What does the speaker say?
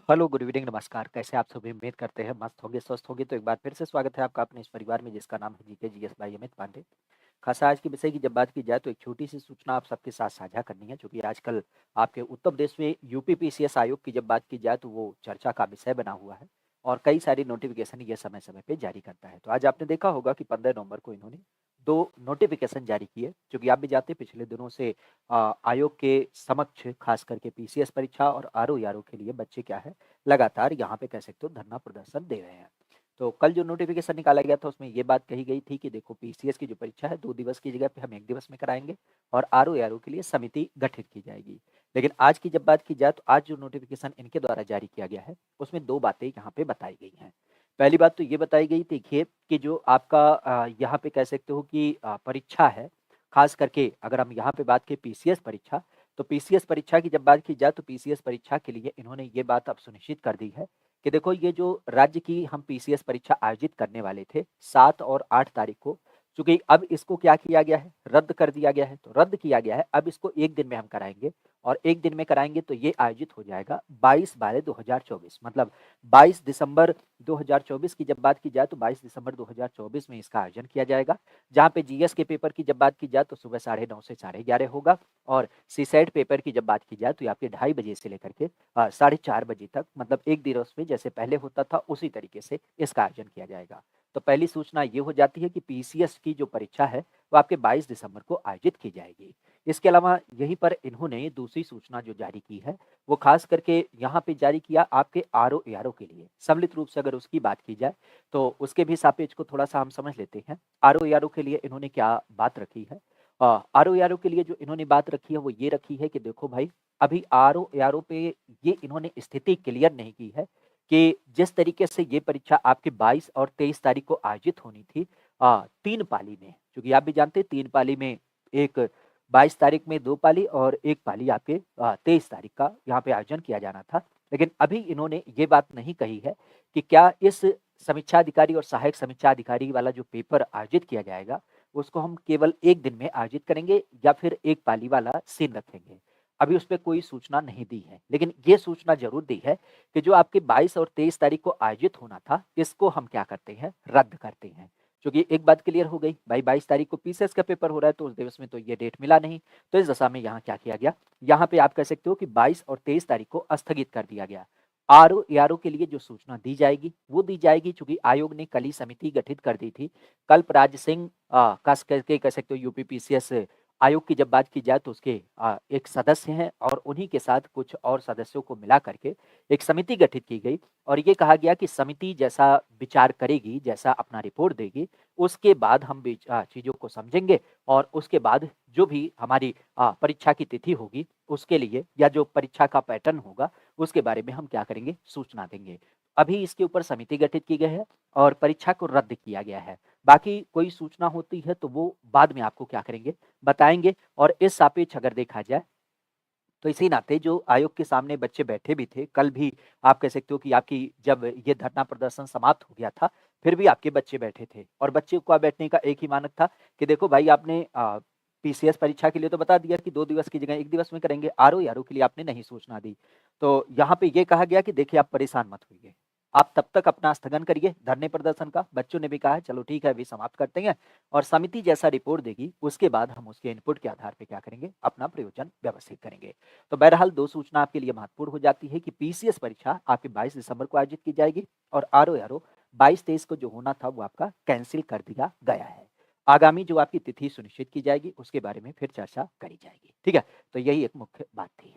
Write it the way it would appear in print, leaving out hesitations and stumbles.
Hello, good evening, नमस्कार। कैसे आप सभी? उम्मीद करते हैं मस्त होंगे, स्वस्थ होंगे। तो एक बार फिर से स्वागत है आपका अपने इस परिवार में जिसका नाम है GK GS by Amit Pandey. खासा आज के विषय की जब बात की जाए तो एक छोटी-सी सूचना आप सबके साथ साझा करनी है, क्योंकि आजकल आपके उत्तर प्रदेश में यूपी पीसीएस आयोग की जब बात की जाए तो वो चर्चा का विषय बना हुआ है और कई सारी नोटिफ़िकेशन ये समय-समय पे जारी करता है। तो आज आपने देखा होगा कि 15 नवंबर को इन्होंने 2 नोटिफ़िकेशन जारी किए, जो कि आप भी जानते हैं पिछले दिनों से आयोग के समक्ष खास करके पीसीएस परीक्षा और आरओ-ईआरओ के लिए बच्चे क्या है, लगातार यहाँ पे कह सकते हो धरना प्रदर्शन दे रहे हैं। तो कल जो नोटिफ़िकेशन निकाला गया था उसमें ये बात कही गई थी कि देखो पीसीएस की जो परीक्षा है 2 दिवस की जगह पे हम 1 दिवस में कराएँगे और आरओ-एआरओ के लिए समिति गठित की जाएगी। लेकिन आज की जब बात की जाए तो आज जो नोटिफ़िकेशन इनके द्वारा जारी किया गया है उसमें 2 बातें यहाँ पे बताई गई हैं। पहली बात तो ये बताई गई देखिए कि जो आपका यहाँ पे कह सकते हो कि परीक्षा है, ख़ास करके अगर हम यहाँ पे बात की पीसीएस परीक्षा, तो पीसीएस परीक्षा की जब बात की जाए तो पीसीएस परीक्षा के लिए इन्होंने ये बात अब सुनिश्चित कर दी है कि देखो ये जो राज्य की हम पीसीएस परीक्षा आयोजित करने वाले थे 7 और 8 तारीख को, चूँकि अब इसको क्या किया गया है, रद्द कर दिया गया है। तो रद्द किया गया है, अब इसको 1 दिन में हम कराएँगे और 1 दिन में कराएँगे तो ये आयोजित हो जाएगा 22/12/2024 मतलब 22 दिसंबर 2024 की जब बात की जाए तो 22 दिसंबर 2024 में इसका आयोजन किया जाएगा। जहाँ पे जीएस के पेपर की जब बात की जाए तो सुबह 9:30 से 11:30 होगा और सीसैट पेपर की जब बात की जाए तो ये आपके 2:30 बजे से लेकर के 4:30 बजे तक मतलब एक दिवस में जैसे पहले होता था उसी तरीके से इसका आयोजन किया जाएगा। तो पहली सूचना ये हो जाती है कि पीसीएस की जो परीक्षा है वो आपके 22 दिसंबर को आयोजित की जाएगी। इसके अलावा यहीं पर इन्होंने दूसरी सूचना जो जारी की है वो खास करके यहाँ पे जारी किया आपके आरओ-एआरओ के लिए। सम्मिलित रूप से अगर उसकी बात की जाए तो उसके भी सापेक्ष को थोड़ा-सा हम समझ लेते हैं। आरओ-एआरओ के लिए इन्होंने क्या बात रखी है? आरओ-एआरओ के लिए जो इन्होंने बात रखी है वो ये रखी है कि देखो भाई अभी आरओ-एआरओ पे ये इन्होंने स्थिति क्लियर नहीं की है कि जिस तरीके से ये परीक्षा आपके 22 और 23 तारीख को आयोजित होनी थी 3 पाली में, क्योंकि आप भी जानते हैं 3 पाली में एक 22 तारीख में 2 पाली और 1 पाली आपके 23 तारीख का यहाँ पे आयोजन किया जाना था। लेकिन अभी इन्होंने ये बात नहीं कही है कि क्या इस समीक्षा अधिकारी और सहायक समीक्षा अधिकारी वाला जो पेपर आयोजित किया जाएगा, उसको हम केवल 1 दिन में आयोजित करेंगे या फिर 1 पाली वाला सीन रखेंगे। अभी उसपे कोई सूचना नहीं दी है, लेकिन ये सूचना ज़रूर दी है कि जो आपके 22 और 23 तारीख को आयोजित होना था, इसको हम क्या करते हैं, रद्द करते हैं। क्योंकि एक बात क्लियर हो गई, भाई 22 तारीख को पीसीएस का पेपर हो रहा है, तो उस दिवस में तो ये डेट मिला नहीं। तो इस दशा में यहाँ क्या किया गया, यहाँ पे आप कह सकते हो कि 22 और 23 तारीख को स्थगित कर दिया गया। आरओ-एआरओ के लिए जो सूचना दी जाएगी, वो दी जाएगी चूँकि आयोग ने कल ही समिति गठित कर दी थी। कल्पराज सिंह खास करके कह सकते हो यूपी पीसीएस आयोग की जब बात की जाए तो उसके एक सदस्य हैं और उन्हीं के साथ कुछ और सदस्यों को मिला करके एक समिति गठित की गई और ये कहा गया कि समिति जैसा विचार करेगी, जैसा अपना रिपोर्ट देगी, उसके बाद हम चीज़ों को समझेंगे और उसके बाद जो भी हमारी परीक्षा की तिथि होगी, उसके लिए या जो परीक्षा का पैटर्न होगा, उसके बारे में हम क्या करेंगे, सूचना देंगे। अभी इसके ऊपर समिति गठित की गई है और परीक्षा को रद्द किया गया है। बाकी कोई सूचना होती है तो वो बाद में आपको क्या करेंगे, बताएँगे और इस सापेक्ष अगर देखा जाए तो इसी नाते जो आयोग के सामने बच्चे बैठे भी थे, कल भी आप कह सकते हो कि आपकी जब ये धरना प्रदर्शन समाप्त हो गया था, फिर भी आपके बच्चे बैठे थे और बच्चे का बैठने का एक ही मानक था कि देखो भाई आपने पीसीएस परीक्षा के लिए तो बता दिया कि 2 दिवस की जगह 1 दिवस में करेंगे, आरओ-एआरओ के लिए आपने नहीं सूचना दी। तो यहाँ पे ये कहा गया कि देखिए आप परेशान मत होइए, आप तब तक अपना स्थगन करिए धरने प्रदर्शन का। बच्चों ने भी कहा है चलो ठीक है अभी समाप्त करते हैं और समिति जैसा रिपोर्ट देगी, उसके बाद हम उसके इनपुट के आधार पे क्या करेंगे, अपना प्रयोजन व्यवस्थित करेंगे। तो बहरहाल 2 सूचना आपके लिए महत्वपूर्ण हो जाती है कि पीसीएस परीक्षा आपकी 22 दिसंबर को आयोजित की जाएगी और आरओ-एआरओ 22-23 को जो होना था वो आपका कैंसल कर दिया गया है। आगामी जो आपकी तिथि सुनिश्चित की जाएगी उसके बारे में फिर चर्चा करी जाएगी। ठीक है? तो यही एक मुख्य बात थी।